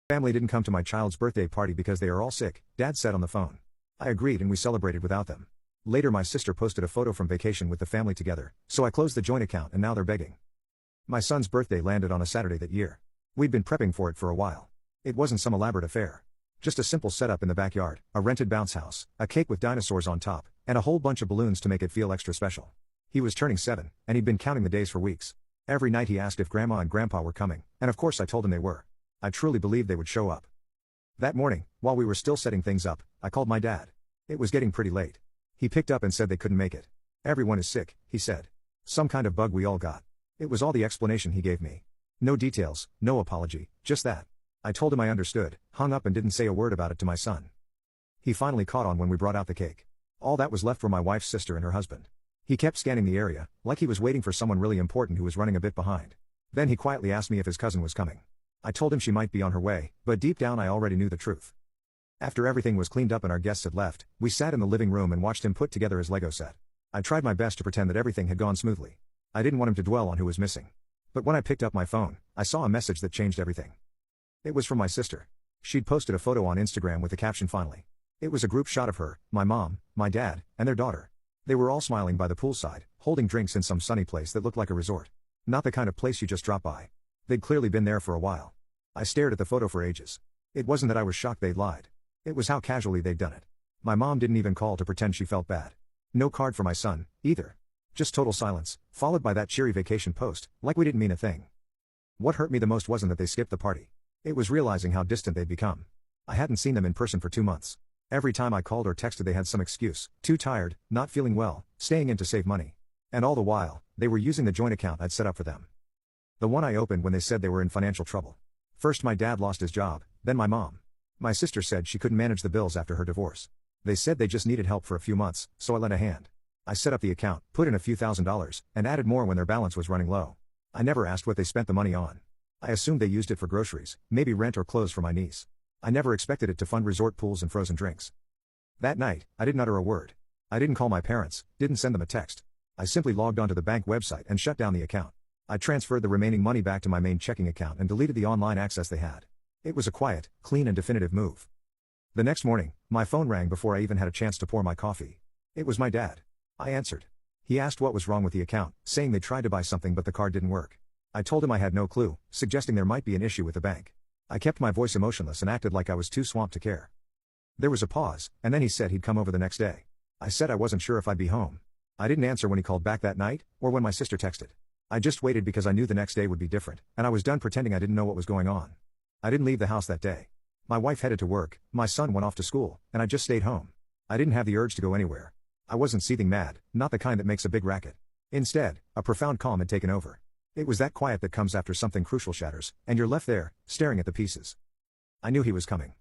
Family didn't come to my child's birthday party because they are all sick, Dad said on the phone. I agreed and we celebrated without them. Later my sister posted a photo from vacation with the family together, so I closed the joint account and now they're begging. My son's birthday landed on a Saturday that year. We'd been prepping for it for a while. It wasn't some elaborate affair. Just a simple setup in the backyard, a rented bounce house, a cake with dinosaurs on top, and a whole bunch of balloons to make it feel extra special. He was turning 7, and he'd been counting the days for weeks. Every night he asked if Grandma and Grandpa were coming, and of course I told him they were. I truly believed they would show up. That morning, while we were still setting things up, I called my dad. It was getting pretty late. He picked up and said they couldn't make it. Everyone is sick, he said. Some kind of bug we all got. It was all the explanation he gave me. No details, no apology, just that. I told him I understood, hung up and didn't say a word about it to my son. He finally caught on when we brought out the cake. All that was left were my wife's sister and her husband. He kept scanning the area, like he was waiting for someone really important who was running a bit behind. Then he quietly asked me if his cousin was coming. I told him she might be on her way, but deep down I already knew the truth. After everything was cleaned up and our guests had left, we sat in the living room and watched him put together his Lego set. I tried my best to pretend that everything had gone smoothly. I didn't want him to dwell on who was missing. But when I picked up my phone, I saw a message that changed everything. It was from my sister. She'd posted a photo on Instagram with the caption "Finally." It was a group shot of her, my mom, my dad, and their daughter. They were all smiling by the poolside, holding drinks in some sunny place that looked like a resort. Not the kind of place you just drop by. They'd clearly been there for a while. I stared at the photo for ages. It wasn't that I was shocked they'd lied. It was how casually they'd done it. My mom didn't even call to pretend she felt bad. No card for my son, either. Just total silence, followed by that cheery vacation post, like we didn't mean a thing. What hurt me the most wasn't that they skipped the party. It was realizing how distant they'd become. I hadn't seen them in person for 2 months. Every time I called or texted they had some excuse, too tired, not feeling well, staying in to save money. And all the while, they were using the joint account I'd set up for them. The one I opened when they said they were in financial trouble. First my dad lost his job, then my mom. My sister said she couldn't manage the bills after her divorce. They said they just needed help for a few months, so I lent a hand. I set up the account, put in a few $1,000s, and added more when their balance was running low. I never asked what they spent the money on. I assumed they used it for groceries, maybe rent or clothes for my niece. I never expected it to fund resort pools and frozen drinks. That night, I didn't utter a word. I didn't call my parents, didn't send them a text. I simply logged onto the bank website and shut down the account. I transferred the remaining money back to my main checking account and deleted the online access they had. It was a quiet, clean and definitive move. The next morning, my phone rang before I even had a chance to pour my coffee. It was my dad. I answered. He asked what was wrong with the account, saying they tried to buy something but the card didn't work. I told him I had no clue, suggesting there might be an issue with the bank. I kept my voice emotionless and acted like I was too swamped to care. There was a pause, and then he said he'd come over the next day. I said I wasn't sure if I'd be home. I didn't answer when he called back that night, or when my sister texted. I just waited because I knew the next day would be different, and I was done pretending I didn't know what was going on. I didn't leave the house that day. My wife headed to work, my son went off to school, and I just stayed home. I didn't have the urge to go anywhere. I wasn't seething mad, not the kind that makes a big racket. Instead, a profound calm had taken over. It was that quiet that comes after something crucial shatters, and you're left there, staring at the pieces. I knew he was coming.